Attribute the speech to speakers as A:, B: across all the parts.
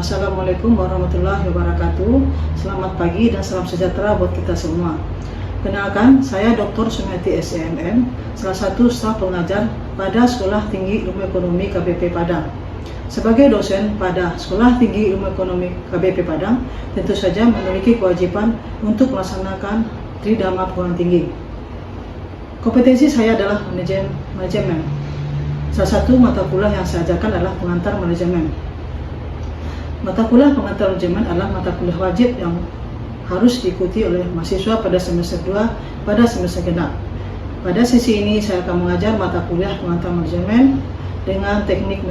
A: Assalamualaikum warahmatullahi wabarakatuh. Selamat pagi dan salam sejahtera buat kita semua. Kenalkan, saya Dr. Sumiati SMM, salah satu staf pengajar pada Sekolah Tinggi Ilmu Ekonomi KBP Padang. Sebagai dosen pada Sekolah Tinggi Ilmu Ekonomi KBP Padang, tentu saja memiliki kewajiban untuk melaksanakan Tridharma Perguruan Tinggi. Kompetensi saya adalah manajemen. Salah satu mata kuliah yang saya ajarkan adalah pengantar manajemen. Mata kuliah pengantar manajemen adalah mata kuliah wajib yang harus diikuti oleh mahasiswa pada semester 2 pada semester genap. Pada sesi ini saya akan mengajar mata kuliah pengantar manajemen dengan teknik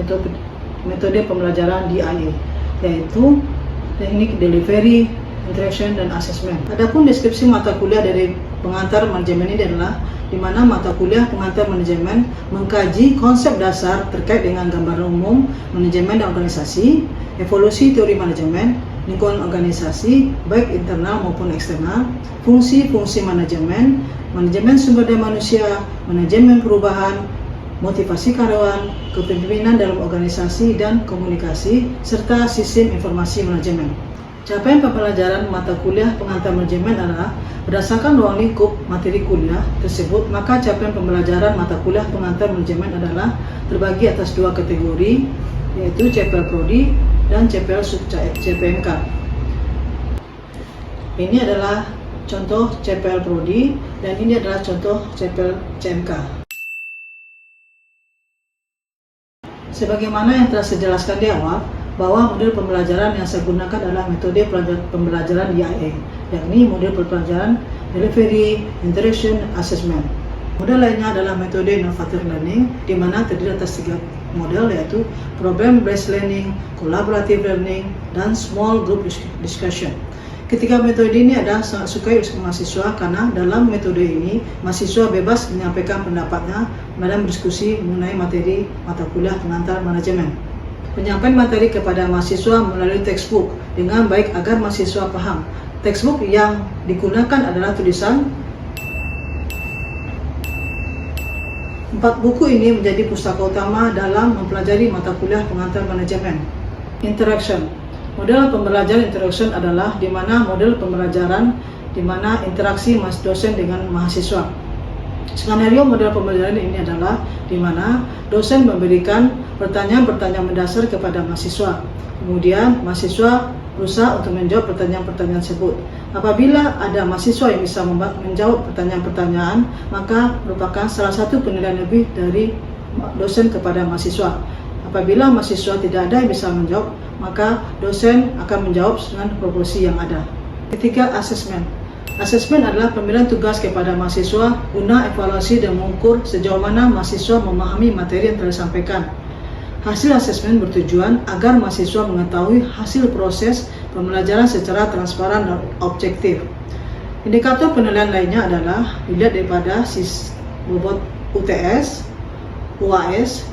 A: metode pembelajaran DIA, yaitu teknik delivery, interaction, dan assessment. Adapun deskripsi mata kuliah dari pengantar manajemen ini adalah di mana mata kuliah pengantar manajemen mengkaji konsep dasar terkait dengan gambaran umum manajemen dan organisasi, evolusi teori manajemen, lingkungan organisasi baik internal maupun eksternal, fungsi-fungsi manajemen, manajemen sumber daya manusia, manajemen perubahan, motivasi karyawan, kepemimpinan dalam organisasi dan komunikasi, serta sistem informasi manajemen. Capaian pembelajaran mata kuliah pengantar manajemen adalah berdasarkan ruang lingkup materi kuliah tersebut, maka capaian pembelajaran mata kuliah pengantar manajemen adalah terbagi atas dua kategori, yaitu CPL Prodi dan CPL CPMK. Ini adalah contoh CPL Prodi dan ini adalah contoh CPL CMK. Sebagaimana yang telah saya jelaskan di awal, bahwa model pembelajaran yang saya gunakan adalah metode pembelajaran DIA, yakni model pembelajaran delivery, interaction, assessment. Model lainnya adalah metode innovative learning, di mana terdiri atas 3 model, yaitu problem based learning, collaborative learning, dan small group discussion. Ketiga metode ini adalah sangat sukai oleh mahasiswa karena dalam metode ini mahasiswa bebas menyampaikan pendapatnya dalam diskusi mengenai materi mata kuliah pengantar manajemen. Penyampaian materi kepada mahasiswa melalui textbook dengan baik agar mahasiswa paham. Textbook yang digunakan adalah tulisan. 4 buku ini menjadi pustaka utama dalam mempelajari mata kuliah pengantar manajemen. Interaction. Model pembelajaran interaction adalah di mana model pembelajaran di mana interaksi dosen dengan mahasiswa. Skenario model pembelajaran ini adalah di mana dosen memberikan pertanyaan-pertanyaan mendasar kepada mahasiswa. Kemudian mahasiswa berusaha untuk menjawab pertanyaan-pertanyaan tersebut. Apabila ada mahasiswa yang bisa menjawab pertanyaan-pertanyaan, maka merupakan salah satu penilaian lebih dari dosen kepada mahasiswa. Apabila mahasiswa tidak ada yang bisa menjawab, maka dosen akan menjawab dengan proporsi yang ada. Ketiga, assessment. Asesmen adalah pemberian tugas kepada mahasiswa guna evaluasi dan mengukur sejauh mana mahasiswa memahami materi yang telah disampaikan. Hasil asesmen bertujuan agar mahasiswa mengetahui hasil proses pembelajaran secara transparan dan objektif. Indikator penilaian lainnya adalah dilihat daripada bobot UTS, UAS,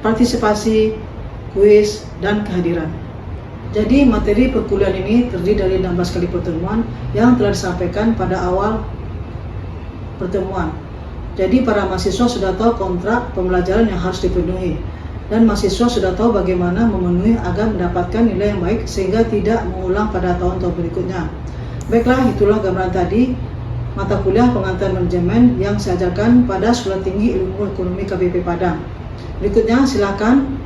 A: partisipasi, kuis, dan kehadiran. Jadi materi perkuliahan ini terdiri dari 16 kali pertemuan yang telah disampaikan pada awal pertemuan. Jadi para mahasiswa sudah tahu kontrak pembelajaran yang harus dipenuhi dan mahasiswa sudah tahu bagaimana memenuhi agar mendapatkan nilai yang baik sehingga tidak mengulang pada tahun-tahun berikutnya. Baiklah, itulah gambaran tadi mata kuliah pengantar manajemen yang saya ajarkan pada Sekolah Tinggi Ilmu Ekonomi KBP Padang. Berikutnya silakan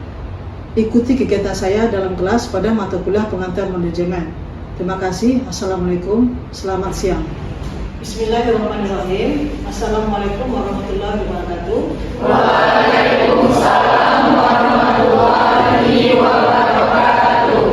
A: ikuti kegiatan saya dalam kelas pada mata kuliah pengantar manajemen. Terima kasih. Assalamualaikum. Selamat siang. Bismillahirrahmanirrahim. Assalamualaikum warahmatullahi wabarakatuh.
B: Waalaikumsalam warahmatullahi wabarakatuh.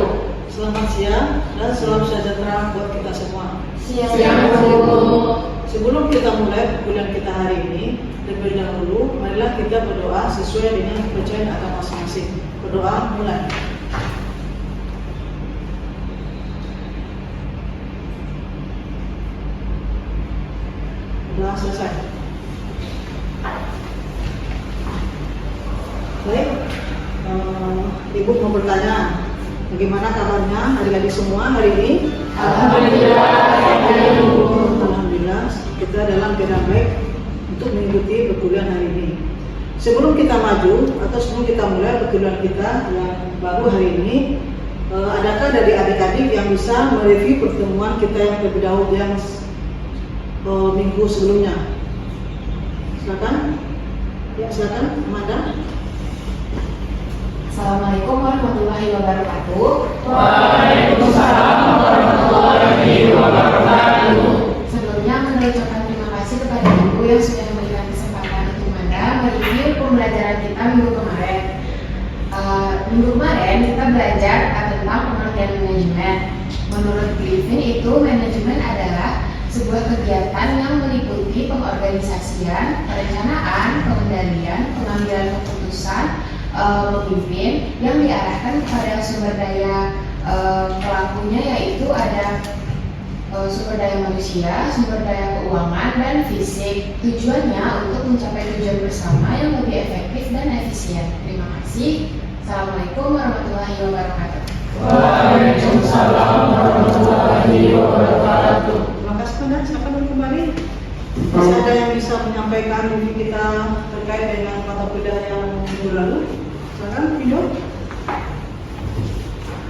A: Selamat siang dan salam sejahtera buat kita semua.
B: Siang Bu.
A: Sebelum kita mulai perkuliahan kita hari ini, terlebih dahulu marilah kita berdoa sesuai dengan kepercayaan agama masing-masing. Berdoa mulai. Doa selesai. Baik, Ibu mau bertanya, bagaimana kabarnya adik-adik semua hari ini?
B: Alhamdulillah.
A: Alhamdulillah, kita dalam keadaan baik untuk mengikuti perkuliahan hari ini. Sebelum kita maju atau sebelum kita mulai perkuliahan kita yang baru hari ini, Adakah dari adik-adik yang bisa mereview pertemuan kita yang terlebih dahulu yang minggu sebelumnya? Silakan. Ya, silakan, Amanda.
C: Assalamualaikum warahmatullahi wabarakatuh.
B: Waalaikumsalam warahmatullahi wabarakatuh.
C: Sebelumnya mengucapkan terima kasih kepada Ibu yang sudah memberikan kesempatan untuk Amanda mereview pembelajaran kita minggu kemarin. Minggu kemarin kita belajar tentang pengertian manajemen. Menurut Griffin itu manajemen adalah sebuah kegiatan yang meliputi pengorganisasian, perencanaan, pengendalian, pengambilan keputusan, pemimpin yang diarahkan kepada sumber daya pelakunya, yaitu ada sumber daya manusia, sumber daya keuangan, dan fisik. Tujuannya untuk mencapai tujuan bersama yang lebih efektif dan efisien. Terima kasih. Assalamualaikum warahmatullahi wabarakatuh.
B: Waalaikumsalam warahmatullahi wabarakatuh.
A: Terima kasih, Amanda. Silakan dulu kembali. Masih ada yang bisa menyampaikan review kita terkait dengan mata kuliah yang minggu lalu? Silakan, Video.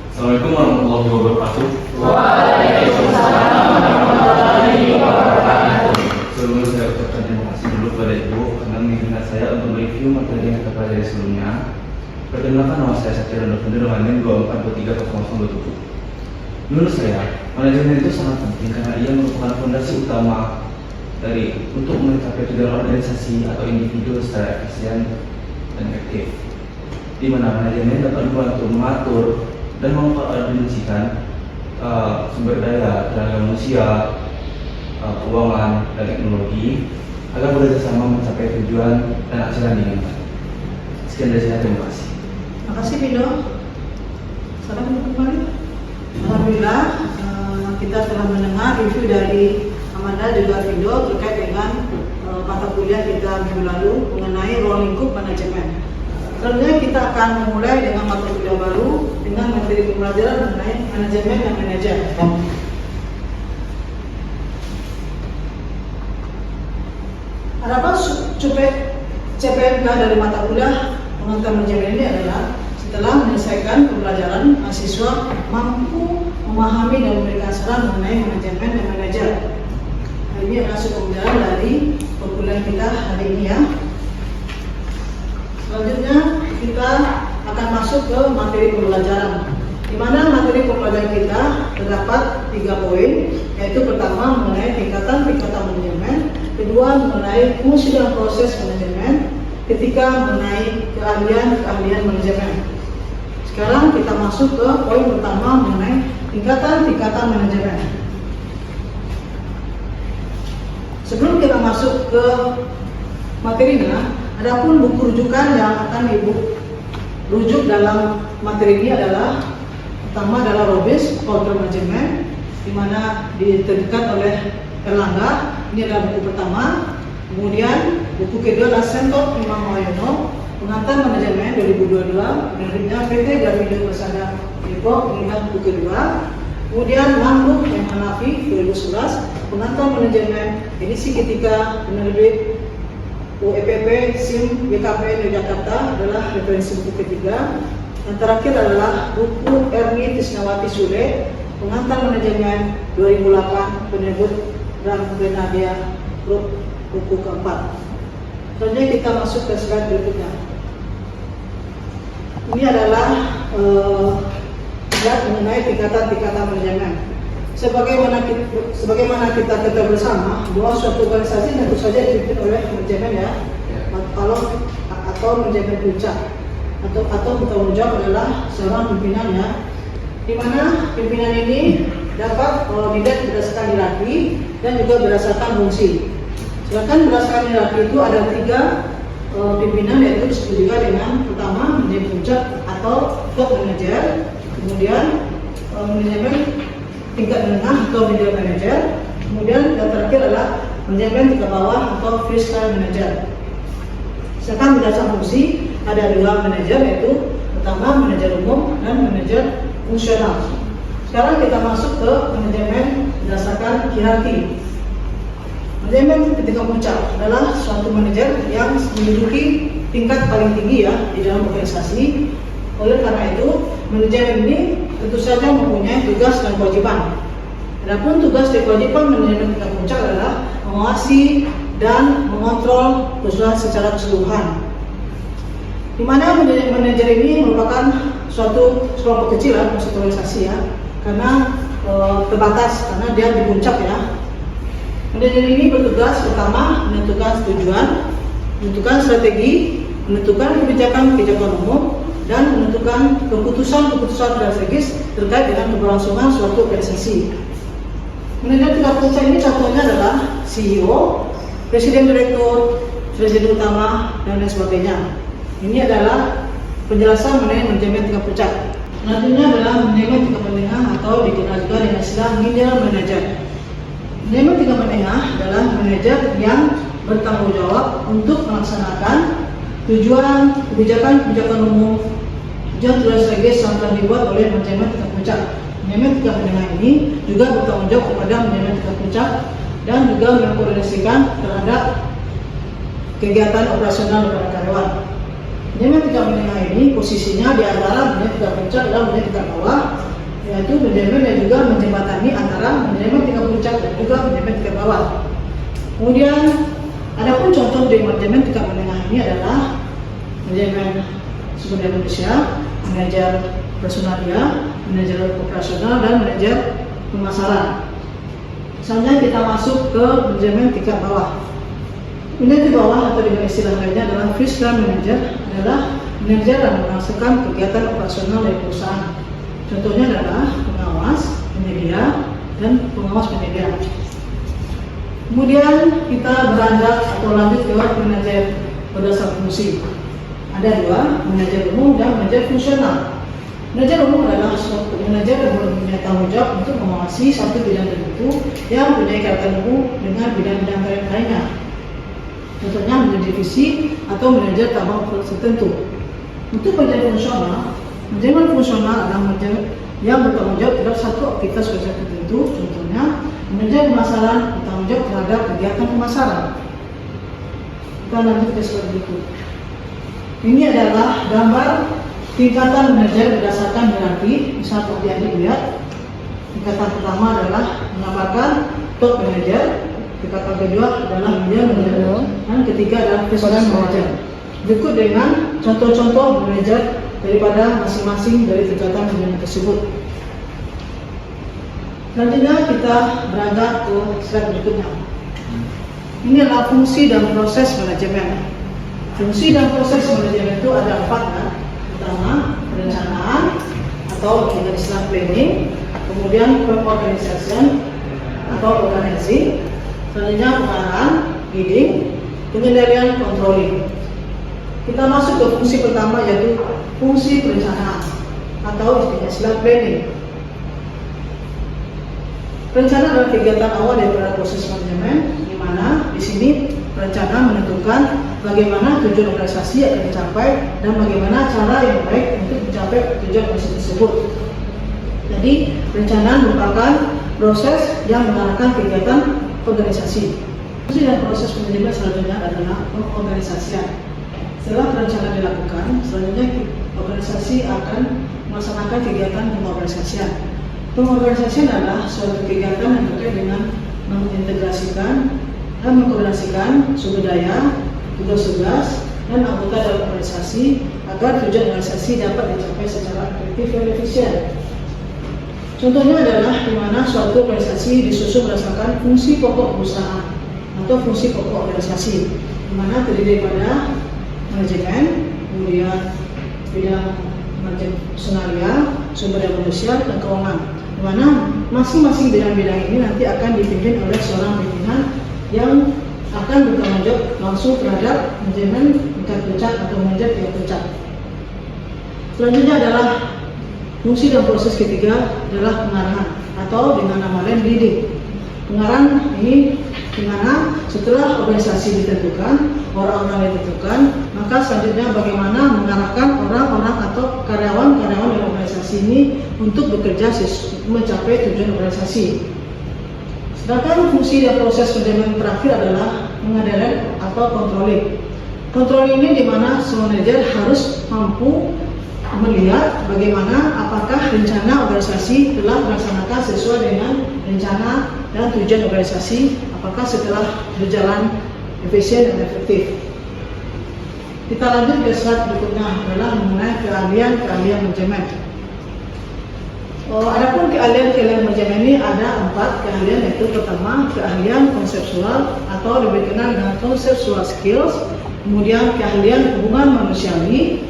D: Assalamualaikum warahmatullahi wabarakatuh.
B: Waalaikumsalam warahmatullahi wabarakatuh.
D: Sebelumnya saya ucapkan terima kasih dulu kepada Ibu karena mengizinkan saya untuk mereview materi yang kita pelajari sebelumnya. Perkenalkan, nama saya Satya Rando Fender dengan NIM 24230027. Menurut saya, manajemen itu sangat penting karena ia merupakan fondasi utama untuk mencapai tujuan organisasi atau individu secara efisien dan efektif. Di mana manajemen dapat membantu mengatur dan mengkoordinasikan sumber daya, tenaga manusia, keuangan, dan teknologi agar bekerjasama mencapai tujuan dan hasil yang diinginkan. Sekian dari saya, terima kasih.
A: Terima kasih, Video. Salam kembali. Alhamdulillah, kita telah mendengar review dari Amanda juga Video terkait dengan mata kuliah kita minggu lalu mengenai ruang lingkup manajemen. Selanjutnya kita akan memulai dengan mata kuliah baru dengan materi pembelajaran mengenai manajemen dan manajer. Harapan CPNK dari mata kuliah pengantar manajemen ini adalah setelah menyelesaikan pembelajaran, mahasiswa mampu memahami dan memberikan saran mengenai manajemen dan manajer. Ini adalah pembelajaran dari perkuliahan kita hari ini ya. Selanjutnya kita akan masuk ke materi pembelajaran, di mana materi pembelajaran kita terdapat 3 poin, yaitu pertama mengenai tingkatan-tingkatan manajemen, kedua mengenai fungsi dan proses manajemen, ketiga mengenai keahlian manajemen. Sekarang kita masuk ke poin pertama mengenai tingkatan-tingkatan manajemen. Sebelum kita masuk ke materinya, adapun buku rujukan yang akan Ibu rujuk dalam materi ini adalah pertama adalah Robbins Porter Management, di mana diterbitkan oleh Erlangga. Ini adalah buku pertama. Kemudian buku kedua adalah Sentot Imam Wayono, Pengantar Manajemen 2022, penerbitnya PT Grafindo Persada Depok, ini buku kedua. Kemudian Mamluk yang Hanafi 2011, Pengantar Manajemen edisi ketiga, penerbit UEPP SIM YKP Yogyakarta adalah referensi buku ketiga. Yang terakhir adalah buku Erni Tisnawati Sule, Pengantar Manajemen 2008, penerbit dan Benadia Group, buku keempat. Selanjutnya kita masuk ke slide berikutnya. Ini adalah slide mengenai tingkatan-tingkatan manajemen. Sebagaimana kita ketahui bersama bahwa suatu organisasi tentu saja dipimpin oleh manajemen ya, atau manajemen puncak atau bertanggung jawab adalah seorang pimpinan ya, di mana pimpinan ini dapat dilihat berdasarkan hierarki dan juga berdasarkan fungsi. Sedangkan berdasarkan hierarki itu ada 3 pimpinan, yaitu disebut juga dengan pertama manajemen puncak atau top manager, kemudian manajemen tingkat menengah atau middle manager, kemudian yang terakhir adalah manajemen tingkat bawah atau freestyle manager. Sedangkan berdasarkan fungsi ada 2 manajer, yaitu pertama manajer umum dan manajer fungsional. Sekarang kita masuk ke manajemen berdasarkan hierarki. Manajemen tingkat puncak adalah suatu manajer yang menduduki tingkat paling tinggi ya di dalam organisasi. Oleh karena itu, manajemen ini tentu saja mempunyai tugas dan kewajiban. Adapun tugas dan kewajiban manajemen tingkat puncak adalah mengawasi dan mengontrol perusahaan secara keseluruhan. Di mana manajer ini merupakan suatu kelompok kecil ya, suatu organisasi ya, karena terbatas karena dia di puncak ya. Manajer ini bertugas pertama menentukan tujuan, menentukan strategi, menentukan kebijakan umum, dan menentukan keputusan strategis terkait dengan keberlangsungan suatu organisasi. Manajer tingkat puncak ini contohnya adalah CEO, presiden direktur, presiden utama, dan lain sebagainya. Ini adalah penjelasan mengenai manajemen tingkat puncak. Selanjutnya adalah manajemen tingkat menengah atau dikenal juga dengan istilah middle manager. Manajemen tingkat menengah adalah manajer yang bertanggung jawab untuk melaksanakan tujuan kebijakan umum, tujuan strategis yang telah dibuat oleh manajemen tingkat puncak. Manajemen tingkat menengah ini juga bertanggung jawab kepada manajemen tingkat puncak dan juga mengkoordinasikan terhadap kegiatan operasional kepada karyawan. Manajemen tingkat menengah ini posisinya di antara manajemen tingkat puncak dan manajemen tingkat bawah, yaitu manajemen yang juga menjembatani antara manajemen tingkat puncak dan juga manajemen tingkat bawah. Kemudian, adapun contoh dari manajemen tingkat menengah ini adalah manajemen sumber daya manusia, manajer personalia, manajer operasional, dan manajer pemasaran. Misalnya kita masuk ke manajemen tingkat bawah. Manajer di bawah atau dengan istilah lainnya adalah first line manager, adalah manajer yang melaksanakan kegiatan operasional dari perusahaan. Contohnya adalah pengawas, penyedia, dan pengawas penyedia. Kemudian kita beranjak atau lanjut ke manajer berdasar fungsi. Ada dua, manajer umum dan manajer fungsional. Manajer umum adalah suatu manajer yang mempunyai tanggung jawab untuk mengawasi satu bidang tertentu yang mempunyai kaitan umum dengan bidang-bidang lainnya. Contohnya manajer divisi atau manajer cabang tertentu. Untuk manajer fungsional, manajemen fungsional adalah manajer yang bertanggung jawab terhadap satu aktivitas tertentu. Contohnya, manajer pemasaran bertanggung jawab terhadap kegiatan pemasaran. Kita lanjut ke slide berikut. Ini adalah gambar tingkatan manajer berdasarkan hierarki. Misal seperti yang dilihat, tingkatan pertama adalah menggambarkan top manager, tingkatan kedua adalah middle manager, dan ketiga adalah personal manager. Berikut dengan contoh-contoh manajer daripada masing-masing dari tingkatan manajemen tersebut. Selanjutnya kita beranjak ke slide berikutnya. Ini adalah fungsi dan proses manajemen. Fungsi dan proses manajemen itu ada 4 kan? Pertama, perencanaan atau dengan istilah planning, kemudian organisation atau organizing, selanjutnya pengarahan, leading, pengendalian, controlling. Kita masuk ke fungsi pertama, yaitu fungsi perencanaan atau istilah planning. Perencanaan adalah kegiatan awal daripada proses manajemen, di mana di sini perencana menentukan bagaimana tujuan organisasi akan dicapai dan bagaimana cara yang baik untuk mencapai tujuan organisasi tersebut. Jadi, perencanaan merupakan proses yang mengarahkan kegiatan organisasi. Fungsi dan proses manajemen selanjutnya adalah pengorganisasian. Setelah perencanaan dilakukan, selanjutnya organisasi akan melaksanakan kegiatan pengorganisasian. Pengorganisasian adalah suatu kegiatan yang terkait dengan mengintegrasikan dan mengkoordinasikan sumber daya, tugas-tugas, dan anggota dalam organisasi agar tujuan organisasi dapat dicapai secara efektif dan efisien. Contohnya adalah di mana suatu organisasi disusun berdasarkan fungsi pokok perusahaan atau fungsi pokok organisasi, di mana terdiri daripada manajemen, kemudian bidang manajemen personalia, sumber daya manusia, dan keuangan. Di mana masing-masing bidang-bidang ini nanti akan dipimpin oleh seorang pimpinan yang akan bertanggung jawab langsung terhadap manajemen tingkat puncak atau manajer tingkat puncak. Selanjutnya adalah fungsi dan proses ketiga adalah pengarahan atau dengan nama lain leading. Pengarahan ini di mana setelah organisasi ditentukan, orang-orang ditentukan, maka selanjutnya bagaimana mengarahkan orang-orang atau karyawan-karyawan dari organisasi ini untuk bekerja mencapai tujuan organisasi. Sedangkan fungsi dan proses manajemen terakhir adalah mengendalikan atau controlling. Controlling ini di mana semua manajer harus mampu melihat bagaimana apakah rencana organisasi telah dilaksanakan sesuai dengan rencana dan tujuan organisasi, apakah setelah berjalan efisien dan efektif. Kita lanjut ke slide berikutnya adalah mengenai keahlian manajemen. Adapun keahlian manajemen ini ada 4 keahlian, yaitu pertama keahlian konseptual atau lebih dikenal dengan conceptual skills, kemudian keahlian hubungan manusiawi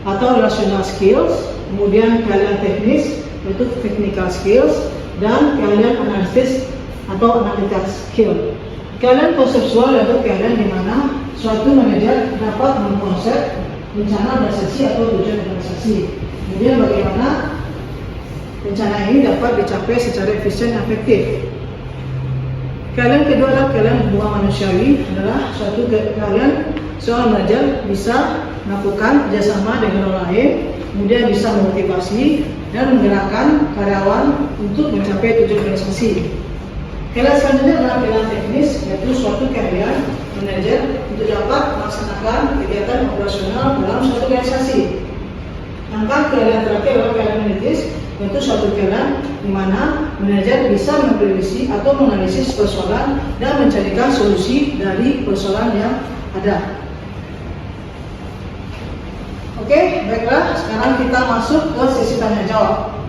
A: atau relational skills, kemudian keahlian teknis yaitu technical skills, dan keahlian analisis atau analytical skill. Keahlian konseptual yaitu keahlian di mana suatu manajer dapat mengkonsep rencana organisasi atau tujuan organisasi. Kemudian bagaimana rencana ini dapat dicapai secara efisien dan efektif. Keahlian kedua adalah keahlian hubungan manusiawi, adalah suatu keahlian seorang manajer bisa melakukan kerjasama dengan orang lain, kemudian bisa memotivasi dan menggerakkan karyawan untuk mencapai tujuan organisasi. Keahlian selanjutnya adalah keahlian teknis, yaitu suatu keahlian manajer untuk dapat melaksanakan kegiatan operasional dalam suatu organisasi. Angka keahlian terakhir adalah keahlian analitis, yaitu suatu keahlian di mana manajer bisa memprediksi atau menganalisis persoalan dan mencarikan solusi dari persoalan yang ada. Oke, baiklah, sekarang kita masuk ke sesi tanya jawab.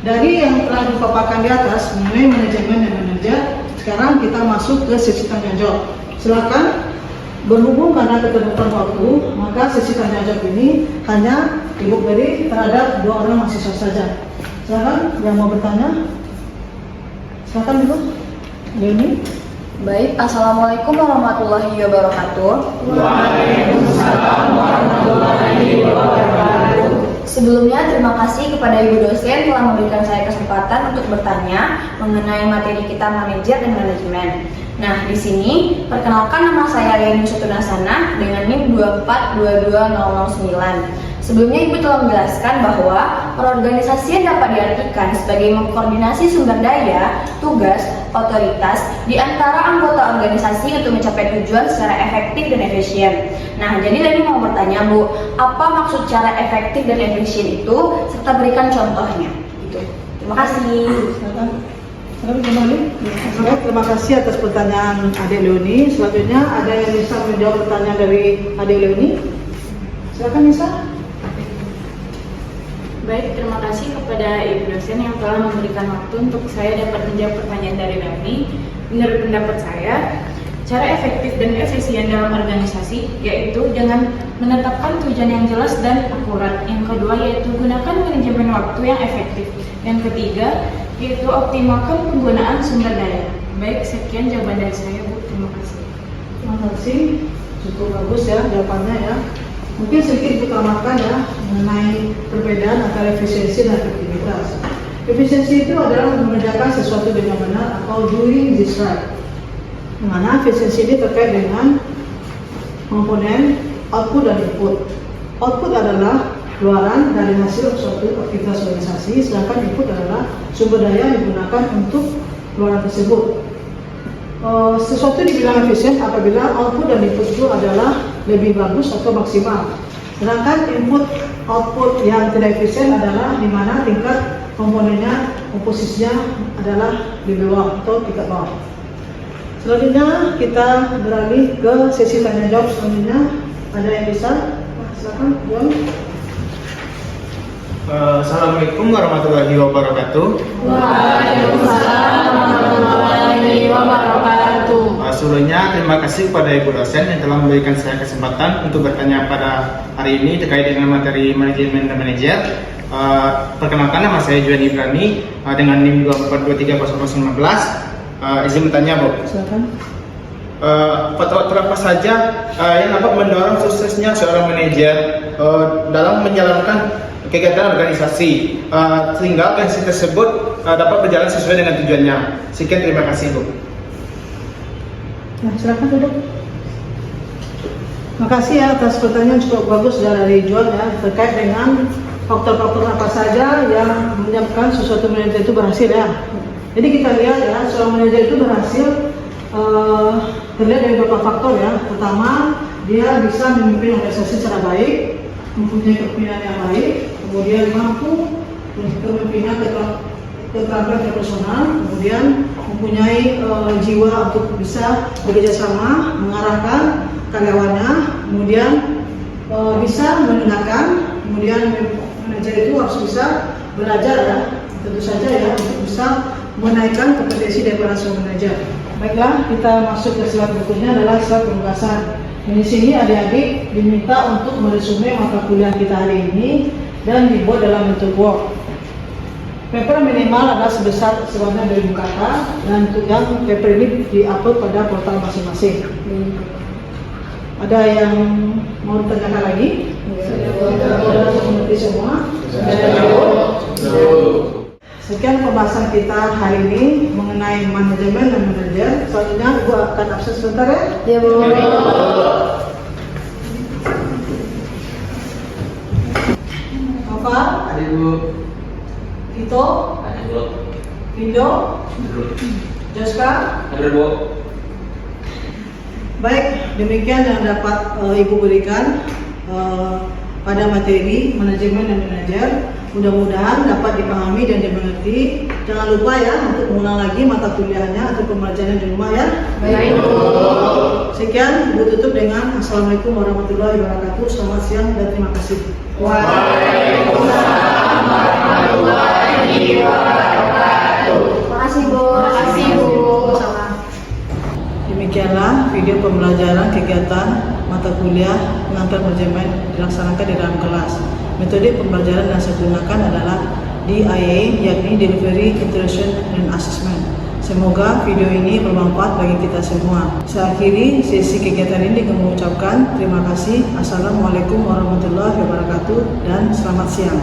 A: Dari yang telah dipaparkan di atas mengenai manajemen dan manajer, sekarang kita masuk ke sesi tanya jawab. Silakan, berhubung karena keterbatasan waktu, maka sesi tanya jawab ini hanya diberi terhadap 2 orang mahasiswa saja. Silakan yang mau bertanya. Silakan dulu. Leoni.
E: Baik, Assalamualaikum warahmatullahi wabarakatuh.
B: Waalaikumsalam warahmatullahi wabarakatuh.
E: Sebelumnya terima kasih kepada Ibu dosen telah memberikan saya kesempatan untuk bertanya mengenai materi kita manajer dan manajemen. Nah, di sini perkenalkan, nama saya Leoni Sutunasana dengan NIM 2422009. Sebelumnya Ibu telah menjelaskan bahwa perorganisasian dapat diartikan sebagai mengkoordinasi sumber daya, tugas, otoritas di antara anggota organisasi untuk mencapai tujuan secara efektif dan efisien. Nah, jadi Leni mau bertanya, Bu, apa maksud cara efektif dan efisien itu, serta berikan contohnya. Gitu. Terima kasih.
A: Silakan kembali. Baik, terima kasih atas pertanyaan Adik Leoni. Selanjutnya ada yang bisa menjawab pertanyaan dari Adik Leoni? Silakan Nisa.
F: Baik, terima kasih kepada Ibu dosen yang telah memberikan waktu untuk saya dapat menjawab pertanyaan dari Leoni. Menurut pendapat saya, cara efektif dan efisien dalam organisasi yaitu dengan menetapkan tujuan yang jelas dan akurat. Yang kedua yaitu gunakan manajemen waktu yang efektif. Yang ketiga yaitu optimalkan penggunaan sumber daya. Baik, sekian jawaban dari saya, Bu. Terima kasih.
A: Terima kasih. Cukup bagus ya jawabannya ya. Mungkin sedikit ditambahkan ya mengenai perbedaan antara efisiensi dan efektivitas. Efisiensi itu adalah mengerjakan sesuatu dengan benar atau doing this right. Dimana efisiensi ini terkait dengan komponen output dan input. Output adalah keluaran dari hasil suatu aktivitas organisasi, sedangkan input adalah sumber daya yang digunakan untuk keluaran tersebut. Sesuatu dibilang efisien apabila output dan input itu adalah lebih bagus atau maksimal. Sedangkan input output yang tidak efisien adalah di mana tingkat komponennya, komposisinya adalah di bawah atau tingkat bawah. Selanjutnya kita beralih ke sesi tanya jawab selanjutnya. Ada yang bisa? Silakan, John.
G: Assalamualaikum warahmatullahi wabarakatuh.
B: Waalaikumsalam warahmatullahi wabarakatuh.
G: Sebelumnya terima kasih kepada Ibu dosen yang telah memberikan saya kesempatan untuk bertanya pada hari ini terkait dengan materi manajemen dan manajer. Perkenalkan, nama saya Juan Ibrani dengan NIM 2423015. Izin bertanya, Bu.
A: Silakan.
G: Faktor apa saja yang dapat mendorong suksesnya seorang manajer dalam menjalankan kegiatan organisasi sehingga organisasi tersebut dapat berjalan sesuai dengan tujuannya. Sekian, terima kasih, Bu.
A: Nah, silakan duduk. Terima kasih ya atas pertanyaan cukup bagus dari Juan ya, terkait dengan faktor-faktor apa saja yang menyebabkan sesuatu manajer itu berhasil ya. Jadi kita lihat ya, seorang manajer itu berhasil terlihat dari beberapa faktor ya. Pertama, dia bisa memimpin organisasi secara baik. mempunyai kepemimpinan yang baik, kemudian mampu kepemimpinan keterampilan interpersonal, kemudian mempunyai jiwa untuk bisa bekerja sama, mengarahkan karyawannya, kemudian bisa mendengarkan, kemudian manajer itu harus bisa belajar ya, tentu saja ya, untuk bisa menaikkan kompetensi daripada seorang manajer. Baiklah, kita masuk ke slide berikutnya adalah slide penugasan. Di sini adik-adik diminta untuk meresume mata kuliah kita hari ini dan dibuat dalam bentuk Word. Paper minimal adalah sebesar sebanyak 2000 kata dan untuk yang paper ini diupload pada portal masing-masing. Ada yang mau ditanyakan lagi? Sudah mengerti semua? Sekian pembahasan kita hari ini mengenai manajemen dan manajer. Selanjutnya Ibu akan absen sebentar ya?
E: Ya, Bu.
A: Apa?
D: Ada Bu.
A: Tito?
D: Ada Bu.
A: Indo? Joska?
D: Ada Bu.
A: Baik, demikian yang dapat Ibu berikan pada materi manajemen dan manajer. Mudah-mudahan dapat dipahami dan dimengerti. Jangan lupa ya untuk mengulang lagi mata kuliahnya atau pembelajarannya di rumah ya.
E: Baik, Bu.
A: Sekian, Ibu tutup dengan Assalamualaikum warahmatullahi wabarakatuh. Selamat siang dan terima kasih.
B: Waalaikumsalam warahmatullahi wabarakatuh.
E: Makasih, Bu.
B: Makasih, Bu.
A: Demikianlah video pembelajaran kegiatan mata kuliah pengantar manajemen dilaksanakan di dalam kelas. Metode pembelajaran yang saya gunakan adalah DIA, yakni Delivery, Interaction, dan Assessment. Semoga video ini bermanfaat bagi kita semua. Saya akhiri sesi kegiatan ini dengan mengucapkan terima kasih. Assalamualaikum warahmatullahi wabarakatuh dan selamat siang.